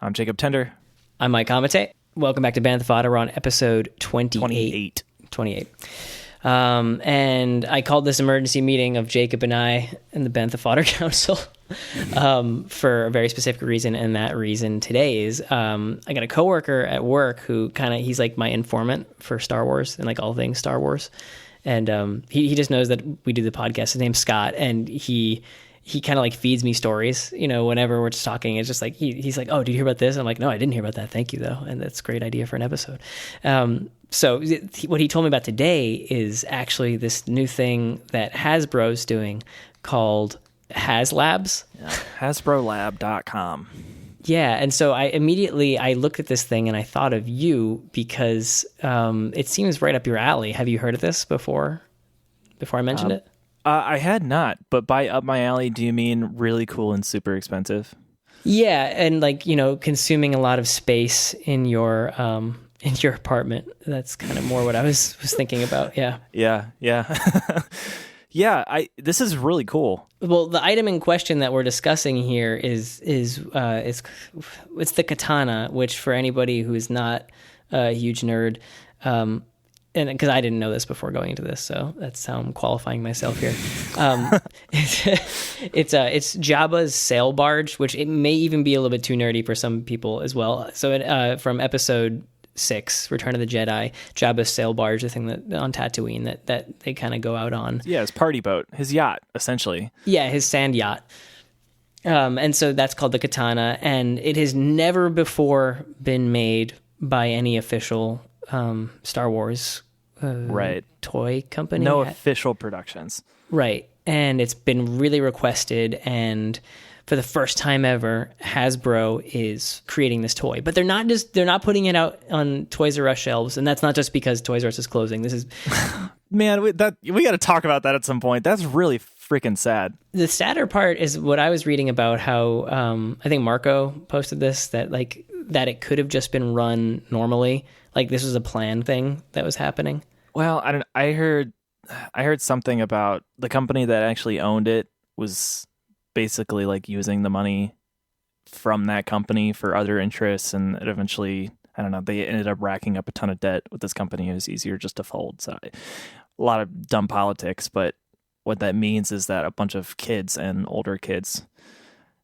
I'm Jacob Tender. I'm Mike Comite. Welcome back to Bantha Fodder. We're on episode 28. 28. And I called this emergency meeting of Jacob and I and the Bantha Fodder Council for a very specific reason, and that reason today is I got a coworker at work who he's like my informant for Star Wars and like all things Star Wars, and he just knows that we do the podcast. His name's Scott, and he kind of like feeds me stories, whenever we're just talking. It's just like he's like, "Oh, did you hear about this?" I'm like, "No, I didn't hear about that. Thank you, though." And that's a great idea for an episode. So what he told me about today is actually this new thing that Hasbro's doing called HasLabs. Yeah, HasbroLab.com. Yeah, and so I looked at this thing and I thought of you because it seems right up your alley. Have you heard of this before I mentioned it? I had not, but by up my alley, do you mean really cool and super expensive? Yeah, and like, consuming a lot of space in your apartment. That's kind of more what I was thinking about. Yeah. Yeah. Yeah, this is really cool. Well, the item in question that we're discussing here is it's the Khetanna, which for anybody who is not a huge nerd, and because I didn't know this before going into this, so that's how I'm qualifying myself here. It's Jabba's sail barge, which it may even be a little bit too nerdy for some people as well. So from episode 6, Return of the Jedi, Jabba's sail barge, the thing that on Tatooine that they kind of go out on. Yeah, his party boat, his yacht, essentially. Yeah, his sand yacht. And so that's called the Khetanna, and it has never before been made by any official Star Wars toy company. No official productions. Right. And it's been really requested, and for the first time ever, Hasbro is creating this toy. But they're not putting it out on Toys R Us shelves, and that's not just because Toys R Us is closing. This is man, we got to talk about that at some point. That's really freaking sad. The sadder part is what I was reading about how I think Marco posted this, that it could have just been run normally. Like this was a planned thing that was happening. Well, I heard something about the company that actually owned it was basically like using the money from that company for other interests, and it eventually, I don't know, they ended up racking up a ton of debt with this company. It was easier just to fold. So a lot of dumb politics, but what that means is that a bunch of kids and older kids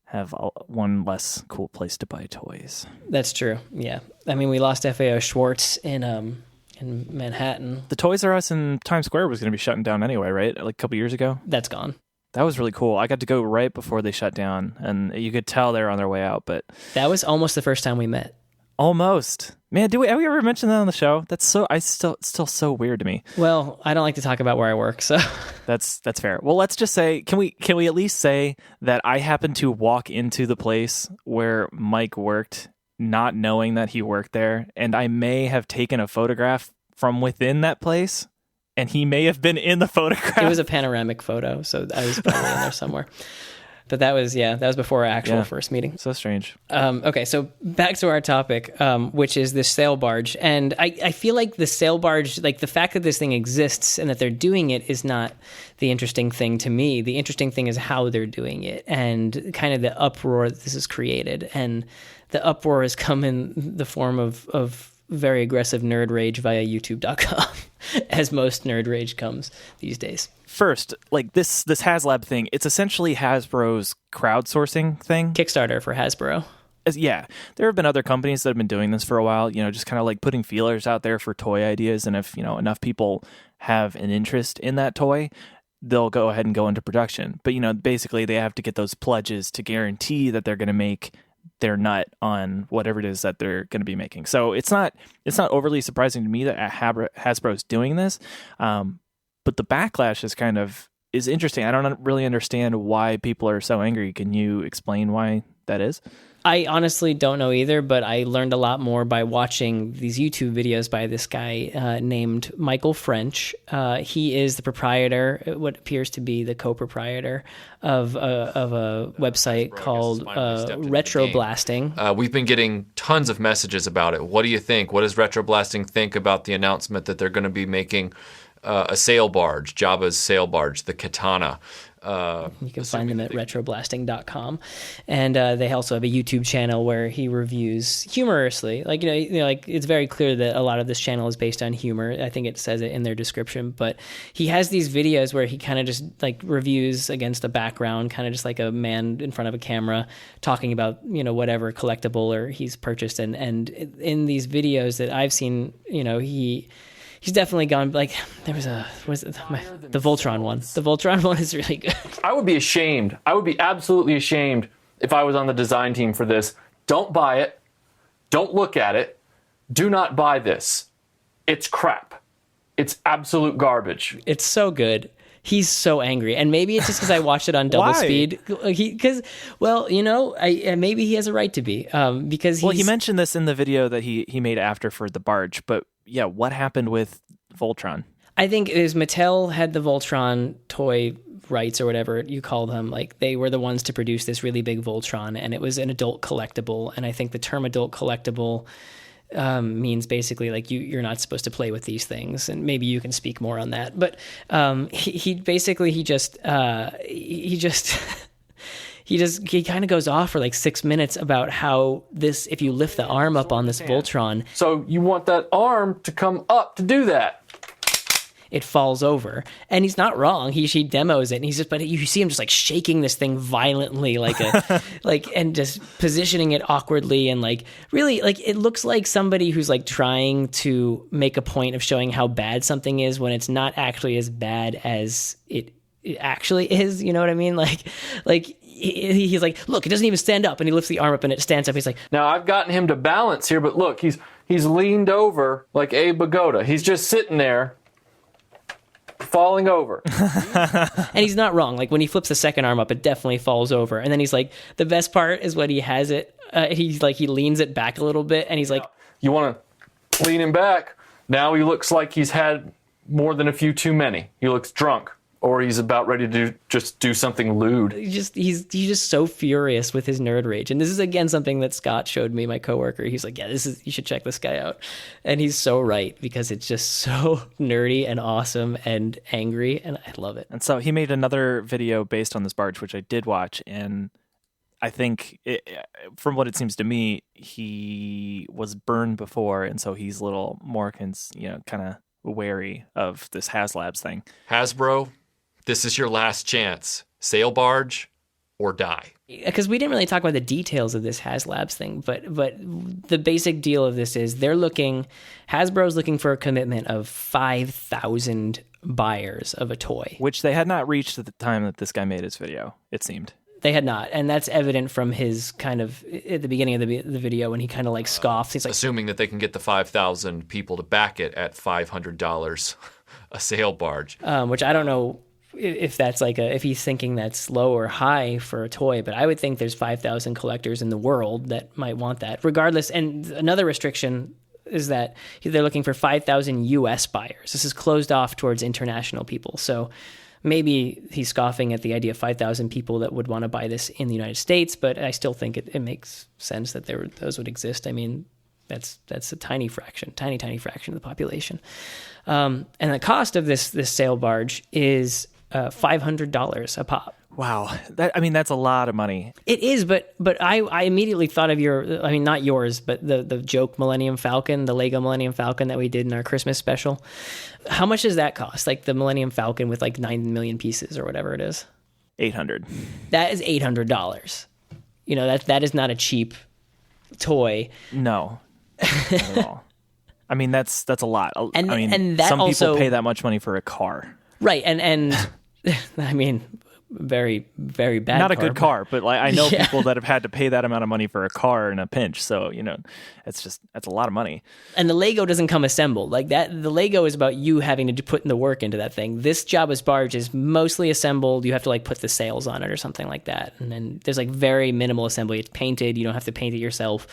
have one less cool place to buy toys. That's true. Yeah. I mean, we lost FAO Schwartz in Manhattan. The Toys R Us in Times Square was going to be shutting down anyway, right? Like a couple years ago. That's gone. That was really cool. I got to go right before they shut down, and you could tell they were on their way out. But that was almost the first time we met. Almost, man. Have we ever mentioned that on the show? That's still so weird to me. Well, I don't like to talk about where I work, so that's fair. Well, let's just say, can we at least say that I happened to walk into the place where Mike worked, not knowing that he worked there, and I may have taken a photograph from within that place. And he may have been in the photograph. It was a panoramic photo, so I was probably in there somewhere. But that was before our actual first meeting. So strange. Okay, so back to our topic, which is this sail barge. And I feel like the sail barge, like the fact that this thing exists and that they're doing it is not the interesting thing to me. The interesting thing is how they're doing it and kind of the uproar that this has created. And the uproar has come in the form of very aggressive nerd rage via youtube.com, as most nerd rage comes these days. First, like this HasLab thing, it's essentially Hasbro's crowdsourcing thing. Kickstarter for Hasbro. Yeah, there have been other companies that have been doing this for a while, just kind of like putting feelers out there for toy ideas, and if, enough people have an interest in that toy, they'll go ahead and go into production. But, basically they have to get those pledges to guarantee that they're going to make their nut on whatever it is that they're going to be making. So it's not overly surprising to me that Hasbro's doing this. But the backlash is interesting. I don't really understand why people are so angry. Can you explain why that is? I honestly don't know either, but I learned a lot more by watching these YouTube videos by this guy named Michael French. He is the proprietor, what appears to be the co-proprietor of a website called Retro Blasting. We've been getting tons of messages about it. What do you think? What does Retro Blasting think about the announcement that they're going to be making a sail barge, Jabba's sail barge, the Khetanna? You can find them at retroblasting.com. And they also have a YouTube channel where he reviews humorously. Like, like it's very clear that a lot of this channel is based on humor. I think it says it in their description. But he has these videos where he kind of just like reviews against a background, kind of just like a man in front of a camera talking about, whatever collectible or he's purchased. And in these videos that I've seen, he's definitely gone, like, there was the Voltron one. The Voltron one is really good. I would be ashamed. I would be absolutely ashamed if I was on the design team for this. Don't buy it. Don't look at it. Do not buy this. It's crap. It's absolute garbage. It's so good. He's so angry. And maybe it's just because I watched it on double speed. Because, maybe he has a right to be. Because he mentioned this in the video that he made after for the Barge, but yeah, what happened with Voltron? I think it was Mattel had the Voltron toy rights or whatever you call them. Like, they were the ones to produce this really big Voltron, and it was an adult collectible. And I think the term adult collectible means basically like you're not supposed to play with these things, and maybe you can speak more on that. But he kind of goes off for like 6 minutes about how this, if you lift the arm up on this Voltron, so you want that arm to come up to do that, it falls over. And he's not wrong. He demos it, and but you see him just like shaking this thing violently, like and just positioning it awkwardly, and like really like it looks like somebody who's like trying to make a point of showing how bad something is when it's not actually as bad as it actually is. You know what I mean? Like he's like, look, it doesn't even stand up, and he lifts the arm up and it stands up. He's like, now I've gotten him to balance here, but look, he's leaned over like Abe Vigoda. He's just sitting there falling over. And he's not wrong. Like when he flips the second arm up, it definitely falls over. And then he's like, the best part is when he has it, he leans it back a little bit, and he's like, you want to lean him back? Now he looks like he's had more than a few too many. He looks drunk. Or he's about ready to do something lewd. He's just so furious with his nerd rage. And this is, again, something that Scott showed me, my coworker. He's like, you should check this guy out. And he's so right, because it's just so nerdy and awesome and angry, and I love it. And so he made another video based on this Barge, which I did watch, and I think, from what it seems to me, he was burned before, and so he's a little more, kind of wary of this HasLabs thing. Hasbro, this is your last chance. Sail Barge or die. Because we didn't really talk about the details of this HasLabs thing, but the basic deal of this is Hasbro's looking for a commitment of 5,000 buyers of a toy. Which they had not reached at the time that this guy made his video, it seemed. They had not, and that's evident from his kind of, at the beginning of the video, when he kind of like scoffs. He's like, assuming that they can get the 5,000 people to back it at $500 a sail barge. Which I don't know if that's if he's thinking that's low or high for a toy, but I would think there's 5,000 collectors in the world that might want that, regardless. And another restriction is that they're looking for 5,000 U.S. buyers. This is closed off towards international people. So maybe he's scoffing at the idea of 5,000 people that would want to buy this in the United States, but I still think it makes sense that those would exist. I mean, that's a tiny fraction of the population. And the cost of this sail barge is $500 a pop. Wow. That's a lot of money. It is, but I immediately thought of not yours, but the joke Millennium Falcon, the Lego Millennium Falcon that we did in our Christmas special. How much does that cost? Like the Millennium Falcon with like 9 million pieces or whatever it is? $800. That is $800. That is not a cheap toy. No, not at all. That's a lot. And that some also, people pay that much money for a car. Right, and very, very bad. Not a good car, but I know people that have had to pay that amount of money for a car in a pinch. So that's a lot of money. And the Lego doesn't come assembled like that. The Lego is about you having to put in the work into that thing. This Jabba's barge is mostly assembled. You have to put the sails on it or something like that. And then there's very minimal assembly. It's painted. You don't have to paint it yourself.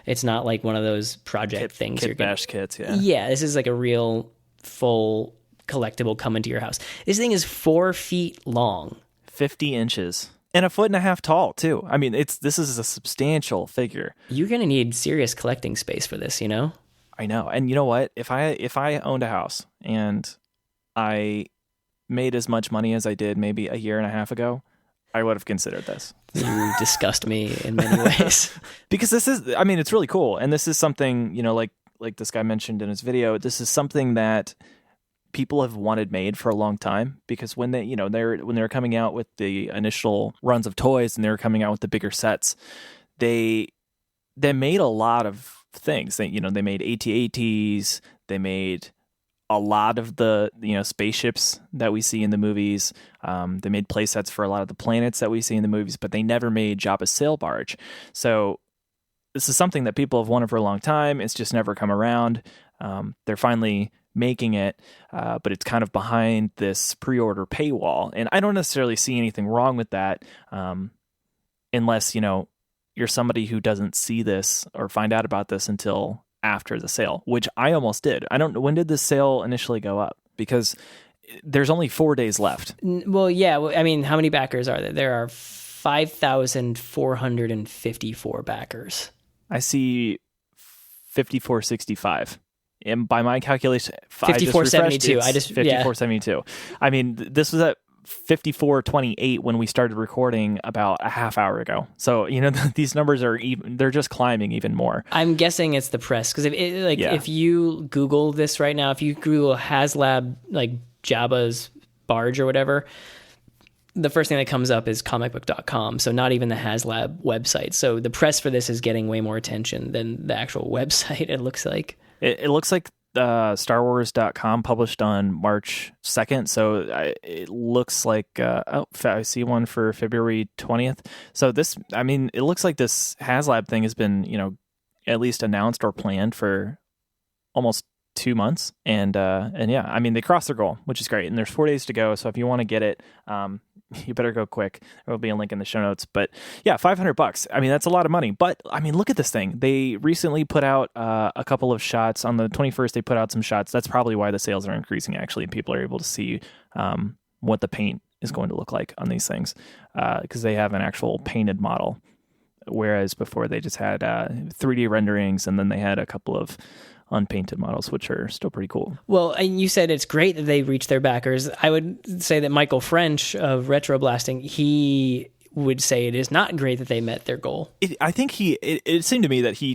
It's not like one of those project things. Kit bash kits. Yeah. Yeah. This is a real full collectible coming to your house. This thing is 4 feet long, 50 inches, and 1.5 feet tall too. This is a substantial figure. You're gonna need serious collecting space for this, I know. And you know what? If I owned a house and I made as much money as I did maybe a year and a half ago, I would have considered this. You disgust me in many ways. Because this is, I mean, it's really cool. And this is something, like this guy mentioned in his video, this is something that people have wanted made for a long time, because when they're coming out with the initial runs of toys and they're coming out with the bigger sets, they made a lot of things. They made AT-ATs, they made a lot of the spaceships that we see in the movies. They made play sets for a lot of the planets that we see in the movies, but they never made Jabba's sail barge. So this is something that people have wanted for a long time. It's just never come around. They're finally making it, but it's kind of behind this pre-order paywall. And I don't necessarily see anything wrong with that, unless, you're somebody who doesn't see this or find out about this until after the sale, which I almost did. I don't know, when did the sale initially go up? Because there's only 4 days left. Well, yeah. I mean, how many backers are there? There are 5,454 backers. I see 5465. And by my calculation, 5472. 5472. I mean, this was at 5428 when we started recording about a half hour ago. So, these numbers they're just climbing even more. I'm guessing it's the press, because if you Google this right now, if you Google HasLab, like Jabba's barge or whatever, the first thing that comes up is comicbook.com. So not even the HasLab website. So the press for this is getting way more attention than the actual website, it looks like. It looks like StarWars.com published on March 2nd. So it looks like, I see one for February 20th. So it looks like this HasLab thing has been, at least announced or planned for almost 2 months. And yeah, I mean, they crossed their goal, which is great. And there's 4 days to go. So if you want to get it, you better go quick. There will be a link in the show notes. But yeah, $500. I mean, that's a lot of money. But I mean, look at this thing. They recently put out a couple of shots. On the 21st, they put out some shots. That's probably why the sales are increasing, actually. People are able to see what the paint is going to look like on these things, because they have an actual painted model. Whereas before they just had 3D renderings, and then they had a couple of unpainted models, which are still pretty cool. Well, and you said it's great that they reached their backers. I would say that Michael French of Retro Blasting, he would say it is not great that they met their goal. I think it seemed to me that he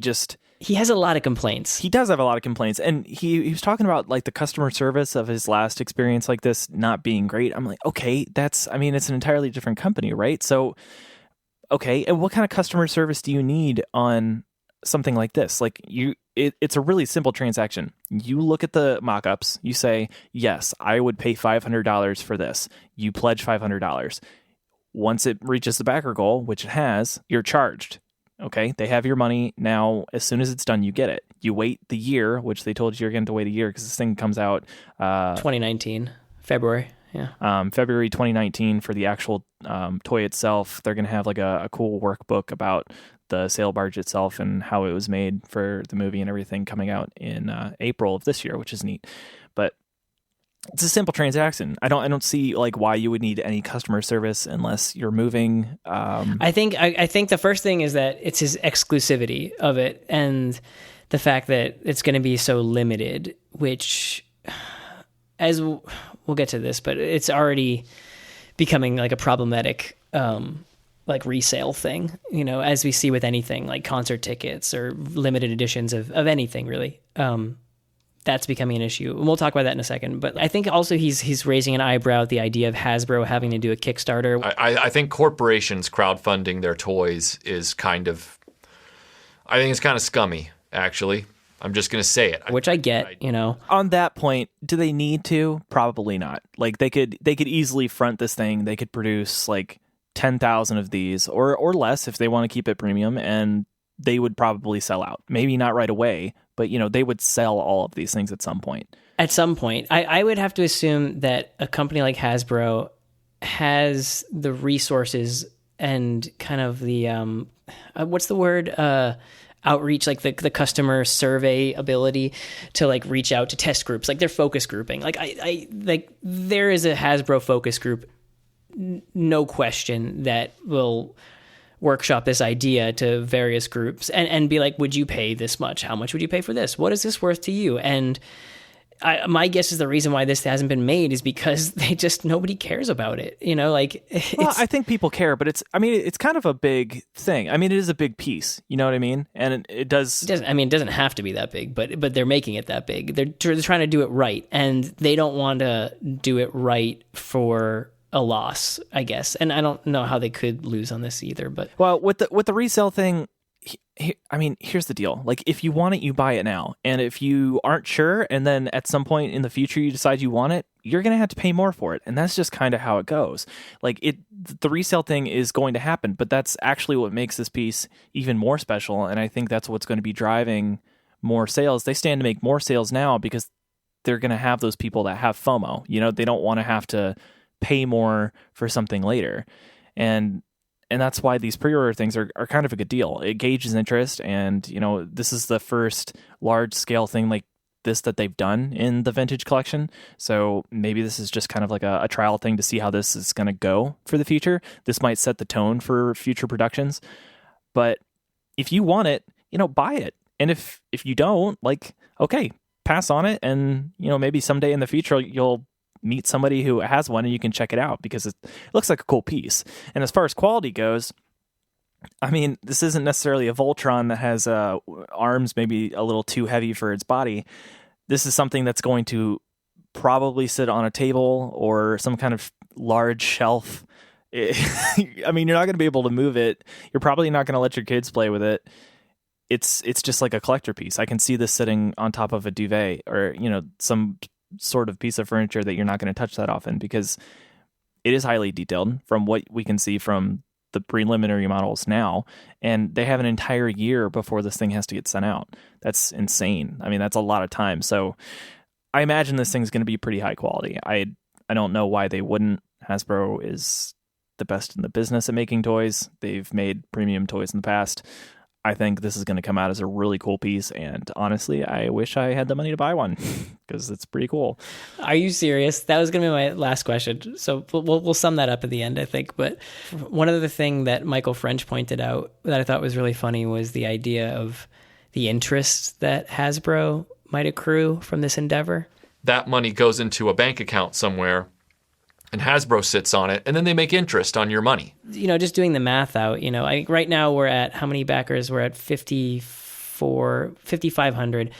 has a lot of complaints. He does have a lot of complaints. And he was talking about like the customer service of his last experience like this not being great. I'm like, okay, it's an entirely different company, right? So, okay. And what kind of customer service do you need on something like this? Like it's a really simple transaction. You look at the mock-ups, you say, yes, I would pay $500 for this. You pledge $500. Once it reaches the backer goal, which it has, you're charged. Okay, they have your money. Now, as soon as it's done, you get it. You wait the year, which they told you you're going to wait a year because this thing comes out 2019, February. Yeah. February 2019 for the actual toy itself. They're going to have like a cool workbook about the sail barge itself and how it was made for the movie and everything, coming out in April of this year, which is neat. But it's a simple transaction. I don't see like why you would need any customer service unless you're moving. I think the first thing is that it's his exclusivity of it, and the fact that it's going to be so limited, which, as we'll get to this, but it's already becoming like a problematic like resale thing, as we see with anything like concert tickets or limited editions of anything really. That's becoming an issue. And we'll talk about that in a second. But I think also he's raising an eyebrow at the idea of Hasbro having to do a Kickstarter. I think corporations crowdfunding their toys is kind of scummy, actually. I'm just going to say it. Which I get, On that point, do they need to? Probably not. Like they could easily front this thing. They could produce like 10,000 of these or less if they want to keep it premium, and they would probably sell out. Maybe not right away, but they would sell all of these things at some point. At some point. I would have to assume that a company like Hasbro has the resources and kind of the what's the word? Outreach, like the customer survey ability to like reach out to test groups, like their focus grouping. Like I there is a Hasbro focus group, no question, that will workshop this idea to various groups and be like, would you pay this much? How much would you pay for this? What is this worth to you? And my guess is the reason why this hasn't been made is because nobody cares about it. Like well, I think people care, but it's kind of a big thing. I mean, it is a big piece. You know what I mean? And it does. It doesn't have to be that big, but they're making it that big. They're trying to do it right, and they don't want to do it right for a loss, I guess. And I don't know how they could lose on this either. But well, with the resale thing. Here's the deal. Like, if you want it, you buy it now. And if you aren't sure, and then at some point in the future you decide you want it, you're going to have to pay more for it. And that's just kind of how it goes. Like, the resale thing is going to happen, but that's actually what makes this piece even more special. And I think that's what's going to be driving more sales. They stand to make more sales now because they're going to have those people that have FOMO. They don't want to have to pay more for something later. And that's why these pre-order things are kind of a good deal. It gauges interest, and this is the first large-scale thing like this that they've done in the vintage collection. So maybe this is just kind of like a trial thing to see how this is going to go for the future. This might set the tone for future productions. But if you want it, buy it. And if you don't, like, okay, pass on it, and maybe someday in the future you'll meet somebody who has one and you can check it out because it looks like a cool piece. And as far as quality goes, this isn't necessarily a Voltron that has arms maybe a little too heavy for its body. This is something that's going to probably sit on a table or some kind of large shelf. You're not going to be able to move it. You're probably not going to let your kids play with it. It's just like a collector piece. I can see this sitting on top of a duvet or, some sort of piece of furniture that you're not going to touch that often because it is highly detailed from what we can see from the preliminary models now. And they have an entire year before this thing has to get sent out. That's insane. That's a lot of time. So I imagine this thing's going to be pretty high quality. I don't know why they wouldn't. Hasbro is the best in the business at making toys. They've made premium toys in the past. I think this is going to come out as a really cool piece, and honestly, I wish I had the money to buy one because it's pretty cool. Are you serious? That was going to be my last question, so we'll sum that up at the end, I think. But one other thing that Michael French pointed out that I thought was really funny was the idea of the interest that Hasbro might accrue from this endeavor. That money goes into a bank account somewhere, and Hasbro sits on it, and then they make interest on your money. Just doing the math out, I think right now we're at how many backers? We're at 5,500.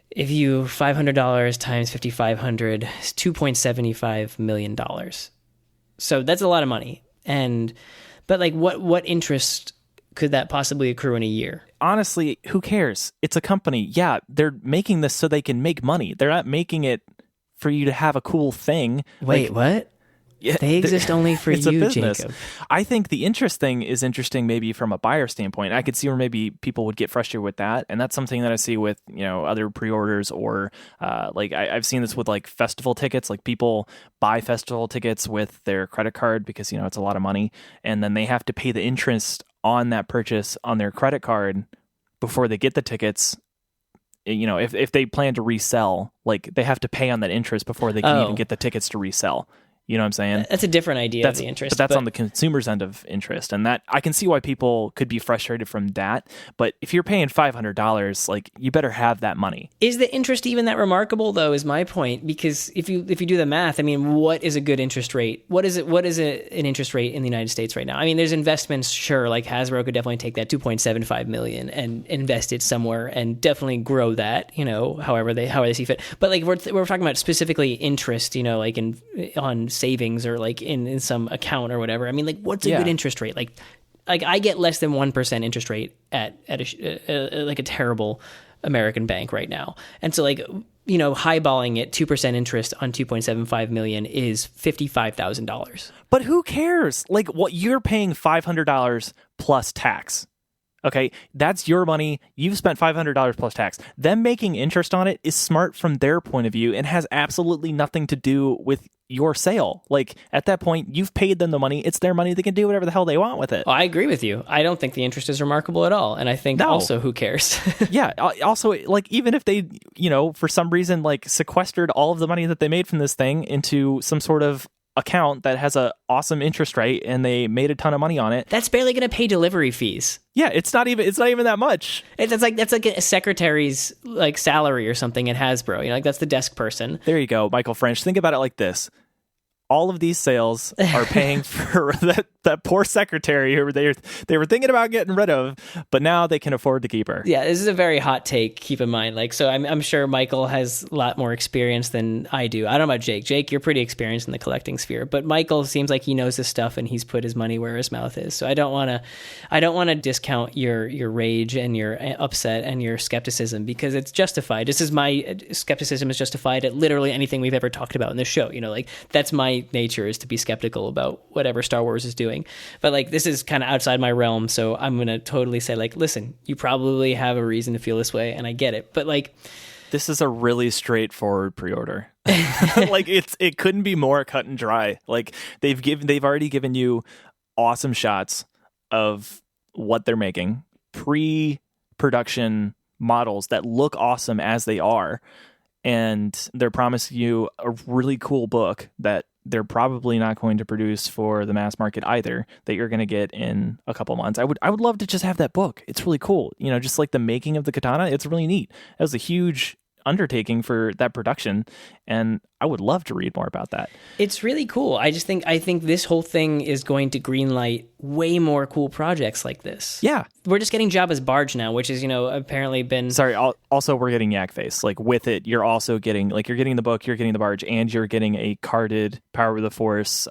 If you $500 times 5,500 is $2.75 million. So that's a lot of money. But like, what interest could that possibly accrue in a year? Honestly, who cares? It's a company. Yeah, they're making this so they can make money. They're not making it for you to have a cool thing. Wait, what? Yeah, they exist only for you, Jacob. I think the interest thing is interesting maybe from a buyer standpoint. I could see where maybe people would get frustrated with that. And that's something that I see with, other pre-orders or I've seen this with like festival tickets. Like people buy festival tickets with their credit card because, it's a lot of money. And then they have to pay the interest on that purchase on their credit card before they get the tickets. If they plan to resell, like they have to pay on that interest before they can even get the tickets to resell. You know what I'm saying? That's a different idea of the interest. But that's on the consumer's end of interest. And that I can see why people could be frustrated from that. But if you're paying $500, like you better have that money. Is the interest even that remarkable though, is my point? Because if you do the math, what is a good interest rate? What is an interest rate in the United States right now? There's investments, sure, like Hasbro could definitely take that $2.75 million and invest it somewhere and definitely grow that, however they see fit. But like we're talking about specifically interest, like on savings or like in some account or whatever. What's a good interest rate? Like I get less than 1% interest rate at a terrible American bank right now. And so highballing it 2% interest on 2.75 million is $55,000. But who cares? Like what you're paying $500 plus tax. Okay, that's your money. You've spent $500 plus tax. Them making interest on it is smart from their point of view and has absolutely nothing to do with your sale. Like at that point, you've paid them the money. It's their money. They can do whatever the hell they want with it. Well, I agree with you. I don't think the interest is remarkable at all. And I think also who cares? Yeah. Also, like even if they, for some reason, like sequestered all of the money that they made from this thing into some sort of account that has a awesome interest rate and they made a ton of money on it. That's barely going to pay delivery fees. Yeah, it's not even that much. That's like a secretary's like salary or something at Hasbro. Like that's the desk person. There you go, Michael French. Think about it like this. All of these sales are paying for that poor secretary who they were thinking about getting rid of, but now they can afford to keep her. Yeah, this is a very hot take. Keep in mind, so I'm sure Michael has a lot more experience than I do. I don't know about Jake. Jake, you're pretty experienced in the collecting sphere, but Michael seems like he knows his stuff and he's put his money where his mouth is. So I don't want to discount your rage and your upset and your skepticism because it's justified. This is my skepticism is justified at literally anything we've ever talked about in this show. That's my nature is to be skeptical about whatever Star Wars is doing. But this is kind of outside my realm, so I'm going to totally say listen, you probably have a reason to feel this way and I get it. But this is a really straightforward pre-order. It couldn't be more cut and dry. They've already given you awesome shots of what they're making, pre-production models that look awesome as they are, and they're promising you a really cool book that they're probably not going to produce for the mass market either, that you're going to get in a couple months. I would love to just have that book. It's really cool. just like the making of the Khetanna, it's really neat. It was a huge undertaking for that production, and I would love to read more about that. It's really cool. I think this whole thing is going to greenlight way more cool projects like this. Yeah. We're just getting Jabba's barge now, which is, apparently been... Sorry, also we're getting Yak Face. With it, you're also getting, you're getting the book, you're getting the barge, and you're getting a carded Power of the Force,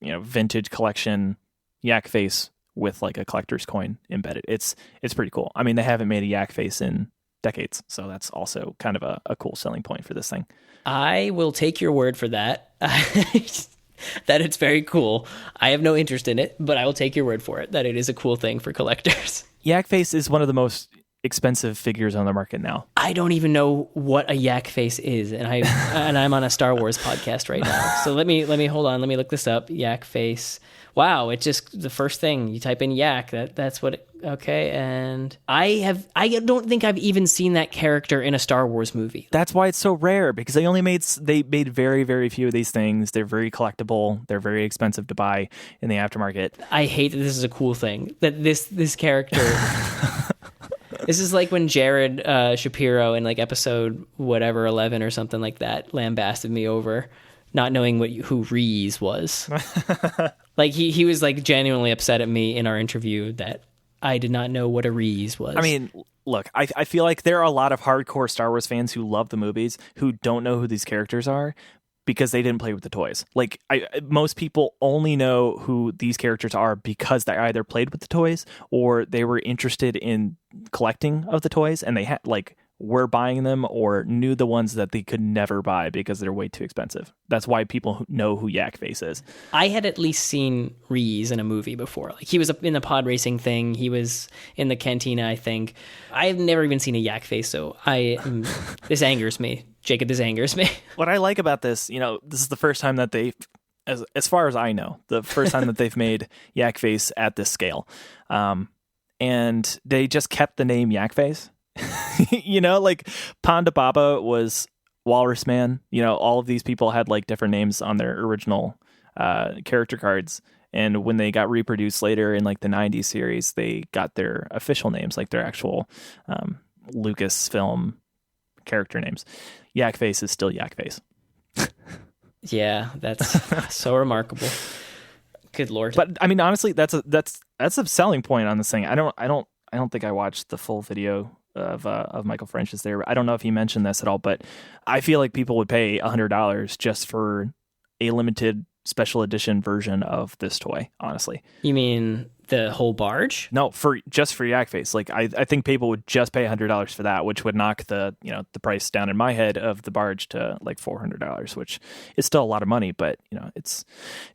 vintage collection Yak Face with a collector's coin embedded. It's pretty cool. I mean, they haven't made a Yak Face in decades, so that's also kind of a cool selling point for this thing. I will take your word for that. That it's very cool. I have no interest in it, but I will take your word for it that it is a cool thing for collectors. Yak Face is one of the most expensive figures on the market now. I don't even know what a Yak Face is, and I'm on a Star Wars podcast right now. So let me hold on. Let me look this up. Yak Face. Wow, it just the first thing you type in Yak. That's what. Okay, and I don't think I've even seen that character in a Star Wars movie. That's why it's so rare, because they made very, very few of these things. They're very collectible. They're very expensive to buy in the aftermarket. I hate that this is a cool thing. That this character. This is like when Jared Shapiro in episode 11 or something like that lambasted me over not knowing who Reese was. He was genuinely upset at me in our interview that I did not know what a Reese was. I mean, look, I feel like there are a lot of hardcore Star Wars fans who love the movies who don't know who these characters are because they didn't play with the toys. Most people only know who these characters are because they either played with the toys or they were interested in collecting of the toys, and they had were buying them or knew the ones that they could never buy because they're way too expensive. That's why people know who Yak Face is. I had at least seen Reese in a movie before. He was in the pod racing thing. He was in the Khetanna, I think. I've never even seen a Yak Face, so this angers me. Jacob, this angers me. What I like about this, this is the first time that they've, as far as I know, the first time that they've made Yak Face at this scale. And they just kept the name Yak Face. Ponda Baba was Walrus Man. All of these people had different names on their original character cards, and when they got reproduced later in the 90s series, they got their official names, their actual Lucasfilm character names. Yak Face is still Yak Face. Yeah, that's so remarkable. Good Lord. But I mean, honestly, that's a selling point on this thing. I don't think I watched the full video of Michael French's there. I don't know if he mentioned this at all, but I feel like people would pay $100 just for a limited special edition version of this toy, honestly. You mean the whole barge? No, for Yak Face. I think people would just pay $100 for that, which would knock the price down in my head of the barge to $400, which is still a lot of money, but it's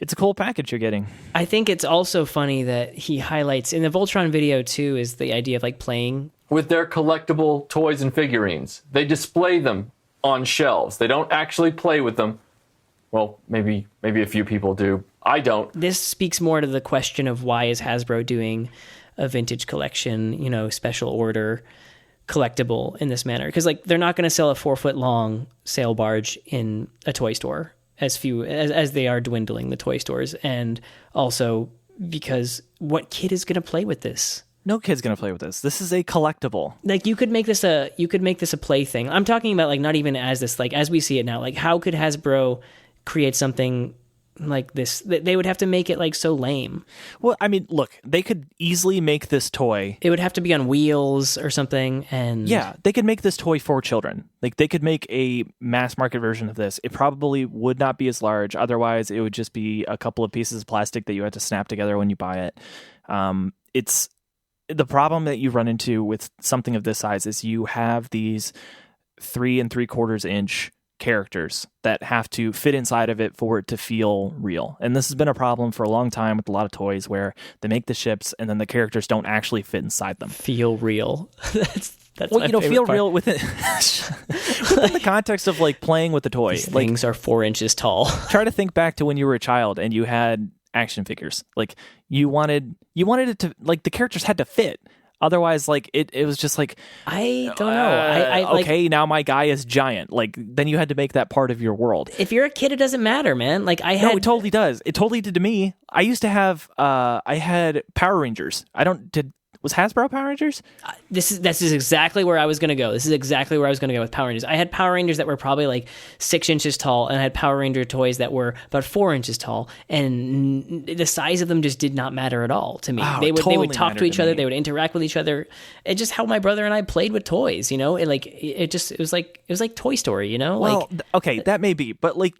a cool package you're getting. I think it's also funny that he highlights in the Voltron video too is the idea of playing with their collectible toys and figurines. They display them on shelves. They don't actually play with them. Well, maybe a few people do. I don't. This speaks more to the question of why is Hasbro doing a vintage collection, special order collectible in this manner? Because they're not going to sell a 4-foot long sail barge in a toy store. as few as they are dwindling, the toy stores, and also because what kid is going to play with this? No kid's gonna play with this. This is a collectible. Like you could make this a plaything. I'm talking about like not even as this, like as we see it now. Like how could Hasbro create something like this? They would have to make it like so lame. Well, I mean, look, they could easily make this toy. It would have to be on wheels or something, and yeah, they could make this toy for children. Like they could make a mass market version of this. It probably would not be as large. Otherwise, it would just be a couple of pieces of plastic that you had to snap together when you buy it. It's the problem that you run into with something of this size is you have these 3 3/4 inch characters that have to fit inside of it for it to feel real. And this has been a problem for a long time with a lot of toys where they make the ships and then the characters don't actually fit inside them. Feel real. That's well, my feel part. real within the context of like playing with the toy. These Like, things are 4 inches tall. try to think back to when you were a child and you had action figures. Like you wanted it to, like, the characters had to fit. Otherwise, like it was just like, I don't know. I like, okay, now my guy is giant. Like then you had to make that part of your world. if you're a kid, it doesn't matter, man. Like No, it totally does. It totally did to me. I used to have I had Power Rangers. Was Hasbro Power Rangers? This is exactly where I was going to go. This is exactly where I was going to go with Power Rangers. I had Power Rangers that were probably like 6 inches tall, and I had Power Ranger toys that were about 4 inches tall, and the size of them just did not matter at all to me. Oh, they it would totally talk to mattered each to other. me. They would interact with each other. It's just how my brother and I played with toys. You know, it was like Toy Story. You know, Well, like okay, that may be, but like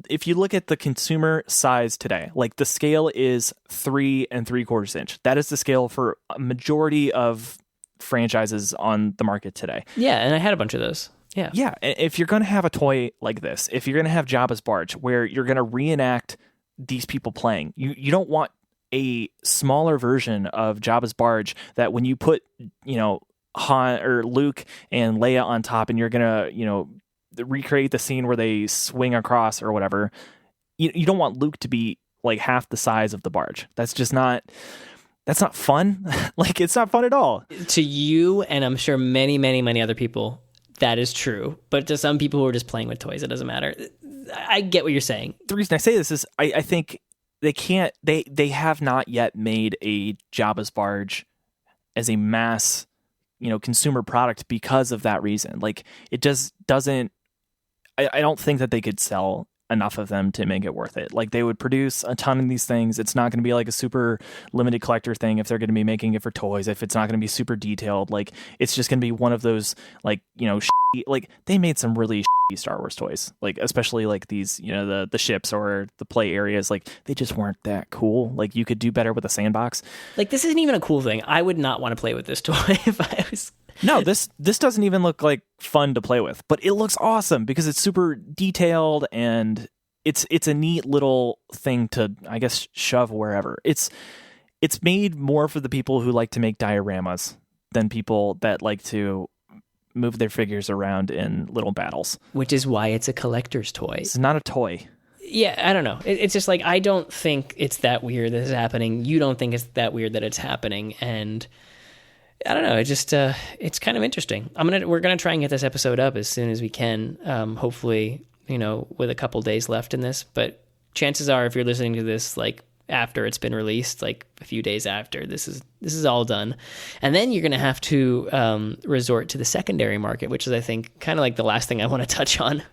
if you look at the consumer size today, like the scale is 3 3/4 inch. That is the scale for a majority of franchises on the market today. yeah. And I had a bunch of those. Yeah. Yeah, if you're going to have a toy like this, if you're going to have Jabba's Barge, where you're going to reenact these people playing, you don't want a smaller version of Jabba's Barge that when you put, Han or Luke and Leia on top, and you're going to, recreate the scene where they swing across or whatever. You don't want Luke to be like half the size of the barge. That's not fun. Like, it's not fun at all. To you, and I'm sure many, many, many other people, that is true. But to some people who are just playing with toys, it doesn't matter. I get what you're saying. The reason I say this is I think they have not yet made a Jabba's Barge as a mass, consumer product because of that reason. Like, it just doesn't, I don't think that they could sell enough of them to make it worth it. Like, they would produce a ton of these things. It's not going to be like a super limited collector thing if they're going to be making it for toys. If it's not going to be super detailed, like, it's just going to be one of those, like, like, they made some really Star Wars toys, like, especially like these, the ships or the play areas. Like, they just weren't that cool. Like, you could do better with a sandbox. Like, this isn't even a cool thing. I would not want to play with this toy if I was... No, this doesn't even look like fun to play with, but it looks awesome because it's super detailed and it's a neat little thing to, I guess, shove wherever. It's made more for the people who like to make dioramas than people that like to move their figures around in little battles. Which is why it's a collector's toy. It's not a toy. Yeah, I don't know. It's just like, I don't think it's that weird that it's happening. You don't think it's that weird that it's happening, and... I don't know. It just it's kind of interesting. We're gonna try and get this episode up as soon as we can. Hopefully, with a couple days left in this. But chances are, if you're listening to this like after it's been released, like a few days after, this is all done, and then you're gonna have to resort to the secondary market, which is, I think, kind of like the last thing I want to touch on.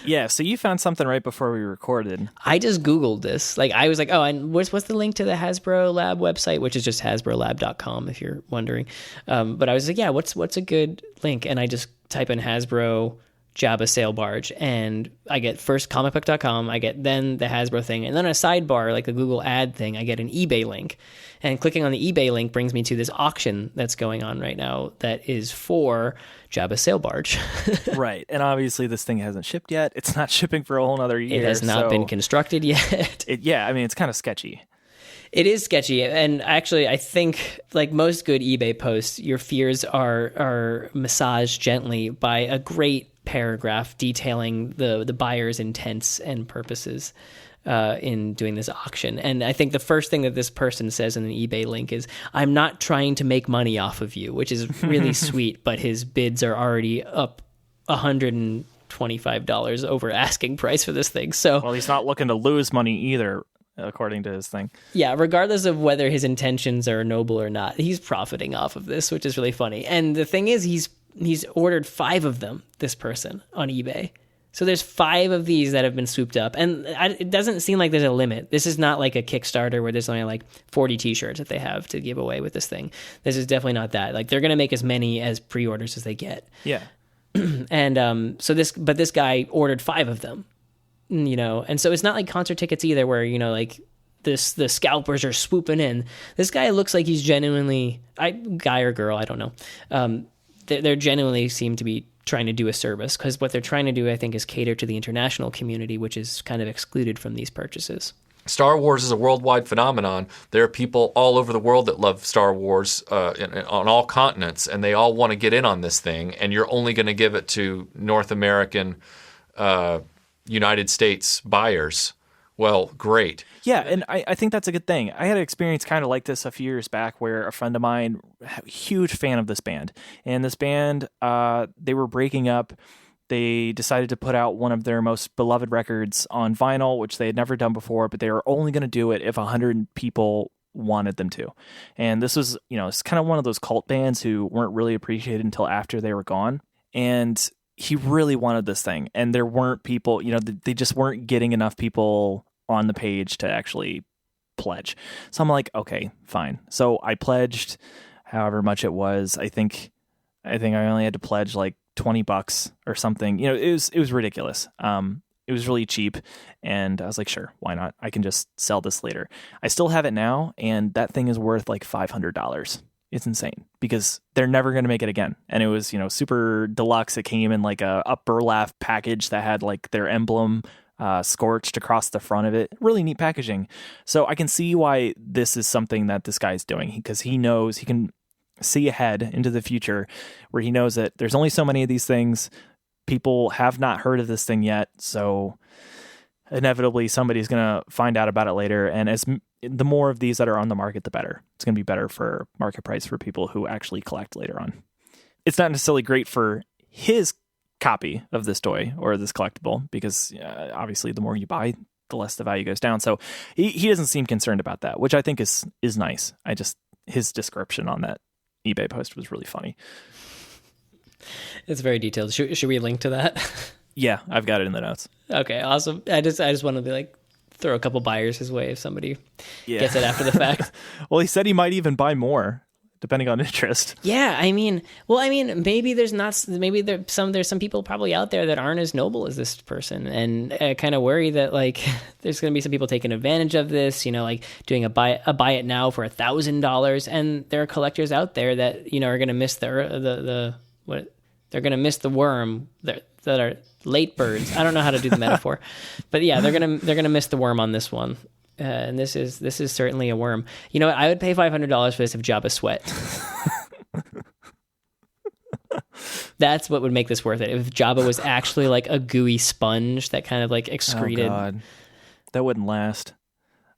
Yeah, so you found something right before we recorded. I just Googled this. Like, I was like, oh, and what's the link to the Hasbro Lab website, which is just hasbrolab.com, if you're wondering. But I was like, yeah, what's a good link? And I just type in Hasbro Jabba Sail Barge, and I get first comicbook.com, I get then the Hasbro thing, and then a sidebar, like the Google ad thing, I get an eBay link. And clicking on the eBay link brings me to this auction that's going on right now that is for Jabba Sail Barge. Right. And obviously this thing hasn't shipped yet. It's not shipping for a whole nother year. It has not been constructed yet. It's kind of sketchy. It is sketchy, and actually, I think, like most good eBay posts, your fears are massaged gently by a great paragraph detailing the buyer's intents and purposes in doing this auction. And I think the first thing that this person says in an eBay link is, "I'm not trying to make money off of you," which is really sweet, but his bids are already up 100 $25 over asking price for this thing. So Well, he's not looking to lose money either, according to his thing. yeah, regardless of whether his intentions are noble or not, he's profiting off of this, which is really funny. And the thing is, he's ordered 5 of them, this person, on eBay. So there's 5 of these that have been swooped up. And it doesn't seem like there's a limit. This is not like a Kickstarter where there's only like 40 t-shirts that they have to give away with this thing. This is definitely not that. Like, they're going to make as many as pre-orders as they get. Yeah. And this guy ordered 5 of them, you know, and so it's not like concert tickets either, where, you know, like the scalpers are swooping in. This guy looks like he's genuinely, guy or girl, I don't know. They're genuinely seem to be trying to do a service, because what they're trying to do, I think, is cater to the international community, which is kind of excluded from these purchases. Star Wars is a worldwide phenomenon. There are people all over the world that love Star Wars on all continents, and they all want to get in on this thing, and you're only going to give it to North American, United States buyers. Well, great. Yeah, and I think that's a good thing. I had an experience kind of like this a few years back where a friend of mine, huge fan of this band, and this band, they were breaking up. They decided to put out one of their most beloved records on vinyl, which they had never done before, but they were only going to do it if 100 people wanted them to. And this was, you know, it's kind of one of those cult bands who weren't really appreciated until after they were gone. And he really wanted this thing, and there weren't people, you know, they just weren't getting enough people on the page to actually pledge. So I'm like, okay, fine. So I pledged however much it was. I think I only had to pledge like $20 or something. You know, it was ridiculous. It was really cheap, and I was like, sure, why not? I can just sell this later. I still have it now, and that thing is worth like $500. It's insane because they're never going to make it again. And it was, you know, super deluxe. It came in like a burlap package that had like their emblem scorched across the front of it. Really neat packaging. So I can see why this is something that this guy's doing, because he knows he can see ahead into the future, where he knows that there's only so many of these things. People have not heard of this thing yet. So inevitably somebody's going to find out about it later. And the more of these that are on the market, the better. It's going to be better for market price for people who actually collect later on. It's not necessarily great for his copy of this toy or this collectible, because obviously the more you buy, the less the value goes down. So he doesn't seem concerned about that, which I think is nice. His description on that eBay post was really funny. It's very detailed. Should we link to that? Yeah, I've got it in the notes. Okay, awesome. I just want to be like, throw a couple buyers his way if somebody gets it after the fact. Well, he said he might even buy more, depending on interest. Yeah, maybe there's some people probably out there that aren't as noble as this person, and I kind of worry that like there's going to be some people taking advantage of this, you know, like doing a buy it now for $1,000, and there are collectors out there that, you know, are going to miss they're going to miss the worm that are late birds. I don't know how to do the metaphor, but yeah, they're gonna miss the worm on this one. And this is certainly a worm. You know what? I would pay $500 for this if Jabba sweat. That's what would make this worth it. If Jabba was actually like a gooey sponge that kind of like excreted. Oh God, that wouldn't last.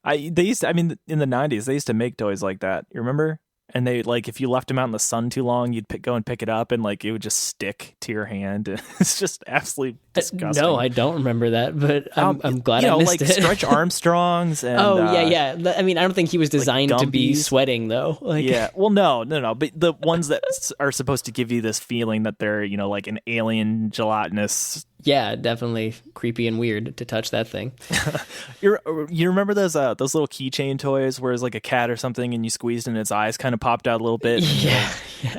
In the 90s, they used to make toys like that. You remember? And they, like, if you left them out in the sun too long, you'd go and pick it up, and like it would just stick to your hand. It's just absolutely disgusting. No, I don't remember that, but I'm glad I missed like it. Stretch Armstrongs. And, yeah. I mean, I don't think he was designed like to be sweating though. Like, yeah, well, no. But the ones that are supposed to give you this feeling that they're, you know, like an alien gelatinous. Yeah, definitely creepy and weird to touch that thing. You remember those little keychain toys where it's like a cat or something, and you squeezed and its eyes kind of popped out a little bit? Yeah.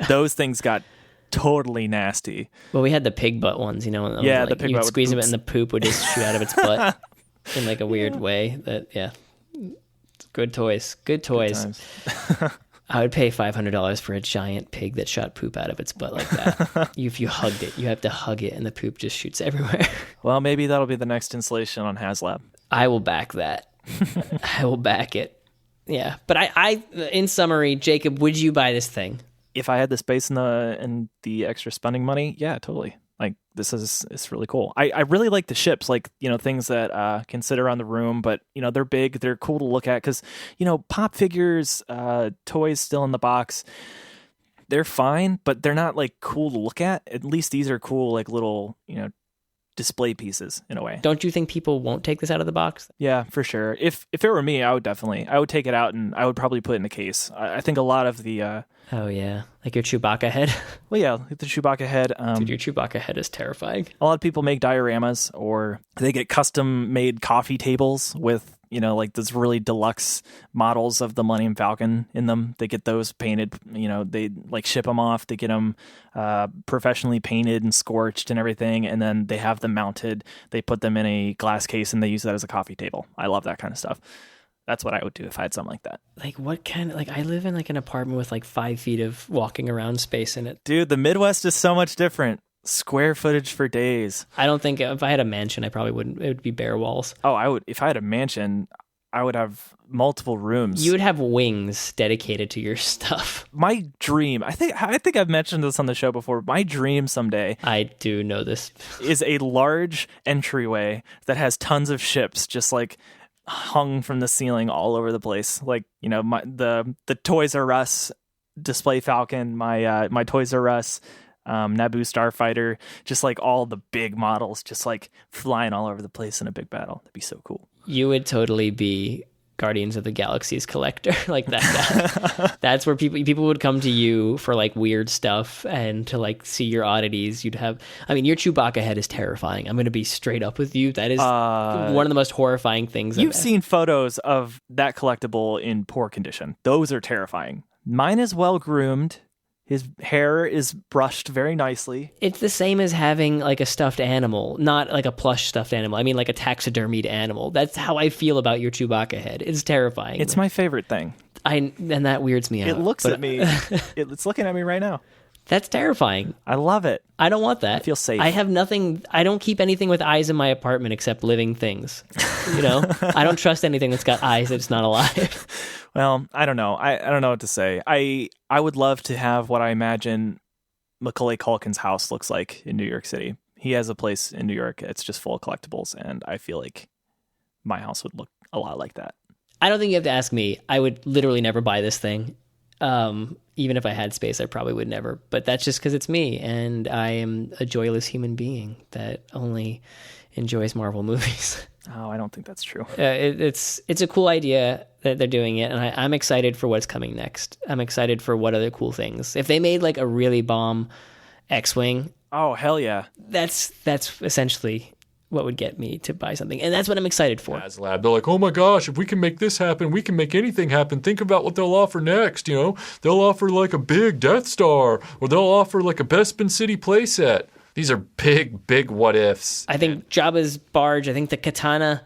Those things got totally nasty. Well, we had the pig butt ones, you know. Yeah, like, the pig you'd butt squeeze it and the poop would just shoot out of its butt in like a weird way. Good toys. Good toys. I would pay $500 for a giant pig that shot poop out of its butt like that. If you hugged it, you have to hug it, and the poop just shoots everywhere. Well, maybe that'll be the next installation on HasLab. I will back that. I will back it. Yeah, but I in summary, Jacob, would you buy this thing? If I had the space and the extra spending money, yeah, totally. Like, it's really cool. I really like the ships, like, you know, things that can sit around the room, but, you know, they're big, they're cool to look at, because, you know, pop figures, toys still in the box, they're fine, but they're not like cool to look at. At least these are cool, like little, you know, display pieces in a way. Don't you think people won't take this out of the box? Yeah, for sure. If it were me, I would take it out and I would probably put it in a case. I think a lot of the Oh yeah, like your Chewbacca head. well, yeah, like the Chewbacca head. Dude, your Chewbacca head is terrifying. A lot of people make dioramas, or they get custom made coffee tables with, like those really deluxe models of the Millennium Falcon in them. They get those painted, they like ship them off. They get them professionally painted and scorched and everything. And then they have them mounted. They put them in a glass case and they use that as a coffee table. I love that kind of stuff. That's what I would do if I had something like that. Like what kind of, like I live in like an apartment with like 5 feet of walking around space in it. Dude, the Midwest is so much different. Square footage for days. I don't think if I had a mansion, I probably wouldn't. It would be bare walls. Oh, I would. If I had a mansion, I would have multiple rooms. You would have wings dedicated to your stuff. My dream, I think I've mentioned this on the show before. My dream someday, I do know this, is a large entryway that has tons of ships just like hung from the ceiling all over the place. Like, the Toys R Us display Falcon, my Toys R Us Naboo Starfighter, just like all the big models just like flying all over the place in a big battle. That'd be so cool. You would totally be Guardians of the Galaxy's collector. Like that's where people would come to you for like weird stuff and to like see your oddities. Your Chewbacca head is terrifying. I'm going to be straight up with you. That is one of the most horrifying things. You've seen photos of that collectible in poor condition. Those are terrifying. Mine is well groomed. His hair is brushed very nicely. It's the same as having like a stuffed animal, not like a plush stuffed animal. I mean like a taxidermied animal. That's how I feel about your Chewbacca head. It's terrifying. It's my favorite thing. And that weirds me out. It looks at me. It's looking at me right now. That's terrifying. I love it. I don't want that. I feel safe. I have nothing. I don't keep anything with eyes in my apartment except living things. I don't trust anything that's got eyes that's not alive. Well, I don't know. I don't know what to say. I would love to have what I imagine Macaulay Culkin's house looks like in New York City. He has a place in New York. It's just full of collectibles, and I feel like my house would look a lot like that. I don't think you have to ask me. I would literally never buy this thing. Even if I had space, I probably would never. But that's just because it's me, and I am a joyless human being that only enjoys Marvel movies. Oh, I don't think that's true. It's a cool idea that they're doing it, and I'm excited for what's coming next. I'm excited for what other cool things. If they made like a really bomb X-Wing, oh hell yeah, that's essentially what would get me to buy something, and that's what I'm excited for. HasLab, they're like, oh my gosh, if we can make this happen, we can make anything happen. Think about what they'll offer next. They'll offer like a big Death Star, or they'll offer like a Bespin City playset. These are big what ifs. I think Jabba's barge, I think the Khetanna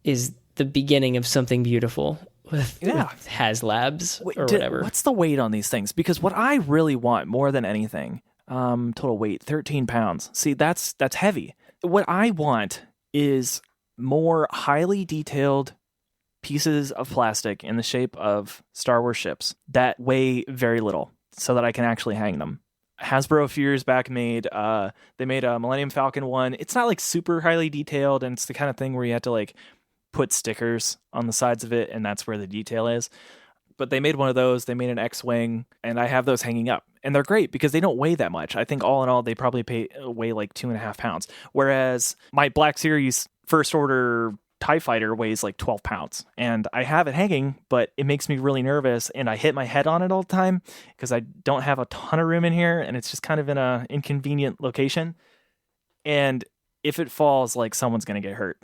is the beginning of something beautiful with HasLabs or whatever. What's the weight on these things? Because what I really want more than anything, total weight, 13 pounds. See, that's heavy. What I want is more highly detailed pieces of plastic in the shape of Star Wars ships that weigh very little so that I can actually hang them. Hasbro a few years back made a Millennium Falcon one. It's not like super highly detailed, and it's the kind of thing where you have to like put stickers on the sides of it, and that's where the detail is. But they made one of those. They made an X-Wing, and I have those hanging up. And they're great because they don't weigh that much. I think all in all, they probably weigh like 2.5 pounds. Whereas my Black Series First Order TIE Fighter weighs like 12 pounds. And I have it hanging, but it makes me really nervous. And I hit my head on it all the time because I don't have a ton of room in here. And it's just kind of in an inconvenient location. And if it falls, like someone's going to get hurt.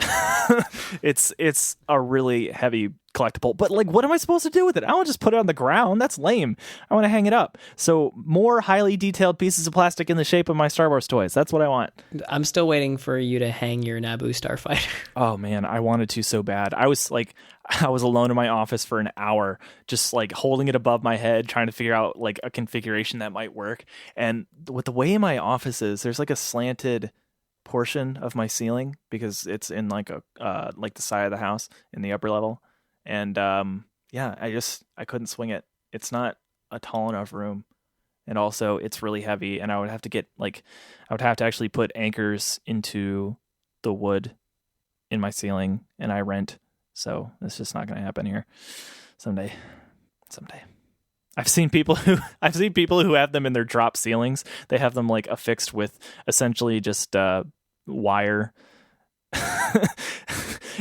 It's a really heavy collectible, but like, what am I supposed to do with it? I don't just put it on the ground. That's lame. I want to hang it up. So more highly detailed pieces of plastic in the shape of my Star Wars toys. That's what I want. I'm still waiting for you to hang your Naboo Starfighter. Oh man, I wanted to so bad. I was alone in my office for an hour, just like holding it above my head, trying to figure out like a configuration that might work. And with the way my office is, there's like a slanted portion of my ceiling because it's in like a like the side of the house in the upper level. And I couldn't swing it. It's not a tall enough room. And also it's really heavy, and I would have to actually put anchors into the wood in my ceiling, and I rent. So it's just not going to happen here. Someday. I've seen people who have them in their drop ceilings. They have them like affixed with essentially just wire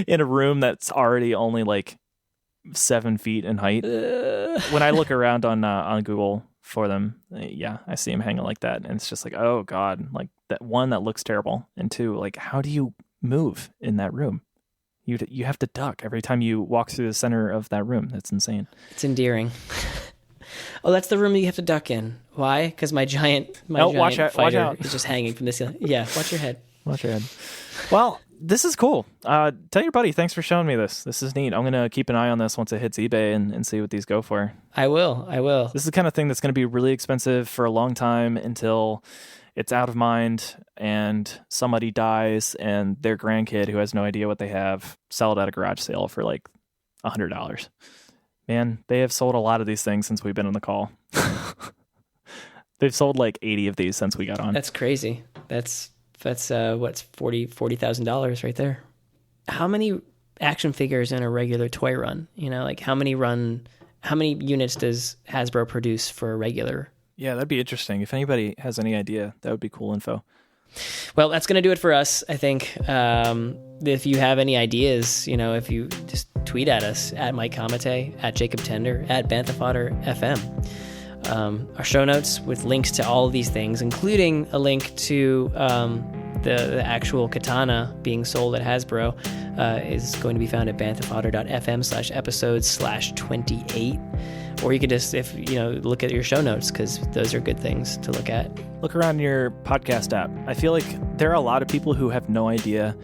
in a room that's already only like 7 feet in height. When I look around on Google for them, yeah, I see them hanging like that, and it's just like, oh god, like that one, that looks terrible, and two, like how do you move in that room? You have to duck every time you walk through the center of that room. That's insane. It's endearing. Oh, that's the room that you have to duck in. Why? Because my giant watch fighter is just hanging from the ceiling. Yeah, watch your head. Watch your head. Well, this is cool. Tell your buddy, thanks for showing me this. This is neat. I'm going to keep an eye on this once it hits eBay and see what these go for. I will. This is the kind of thing that's going to be really expensive for a long time until it's out of mind and somebody dies and their grandkid, who has no idea what they have, sell it at a garage sale for like $100. Man, they have sold a lot of these things since we've been on the call. They've sold like 80 of these since we got on. That's crazy. That's what's $40,000 right there. How many action figures in a regular toy run? You know, like how many units does Hasbro produce for a regular? Yeah, that'd be interesting. If anybody has any idea, that would be cool info. Well, that's going to do it for us, I think. If you have any ideas, you know, if you just tweet at us, at Mike Kamate, at Jacob Tender, at Bantha Fodder FM. Our show notes with links to all of these things, including a link to the actual Khetanna being sold at Hasbro, is going to be found at banthafodder.fm/episodes/28. Or you could just, look at your show notes, because those are good things to look at. Look around your podcast app. I feel like there are a lot of people who have no idea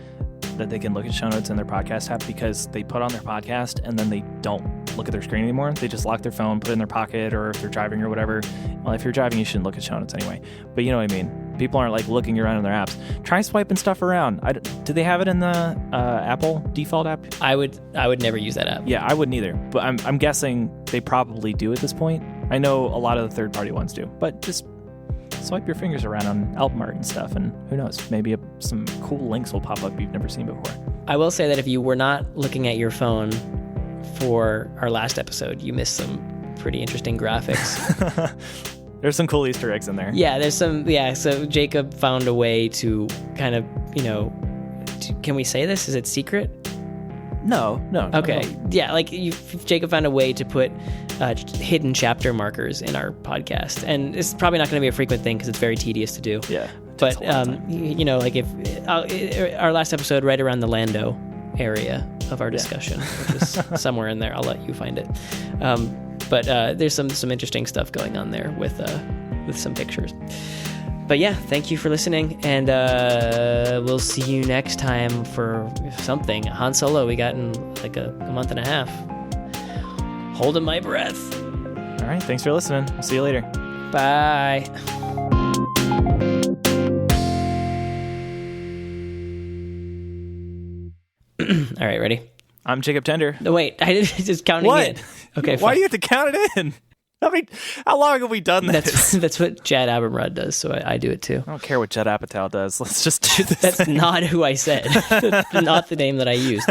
that they can look at show notes in their podcast app because they put on their podcast and then they don't look at their screen anymore. They just lock their phone, put it in their pocket, or if they're driving or whatever. Well, if you're driving, you shouldn't look at show notes anyway. But you know what I mean. People aren't like looking around in their apps. Try swiping stuff around. Do they have it in the Apple default app? I would never use that app. Yeah, I wouldn't either. But I'm guessing they probably do at this point. I know a lot of the third-party ones do. But just swipe your fingers around on album art and stuff, and who knows? Maybe some cool links will pop up you've never seen before. I will say that if you were not looking at your phone for our last episode, you missed some pretty interesting graphics. There's some cool Easter eggs in there. Yeah, there's some. Yeah, so Jacob found a way to kind of, can we say this? Is it secret? No. Okay. Yeah, like Jacob found a way to put hidden chapter markers in our podcast, and it's probably not going to be a frequent thing because it's very tedious to do. Yeah. But like if our last episode, right around the Lando area of our discussion, which is somewhere in there, I'll let you find it. But there's some interesting stuff going on there with some pictures. But yeah, thank you for listening, and we'll see you next time for something. Han Solo, we got in like a month and a half. Holding my breath. All right, thanks for listening. I'll see you later. Bye. All right, ready? I'm Jacob Tender. No, wait, I didn't just counting what? it. Okay, why do you have to count it in? How long have we done this? That's what Jad Abumrad does, so I do it too. I don't care what Judd Apatow does. Let's just do this. That's not who I said. Not the name that I used.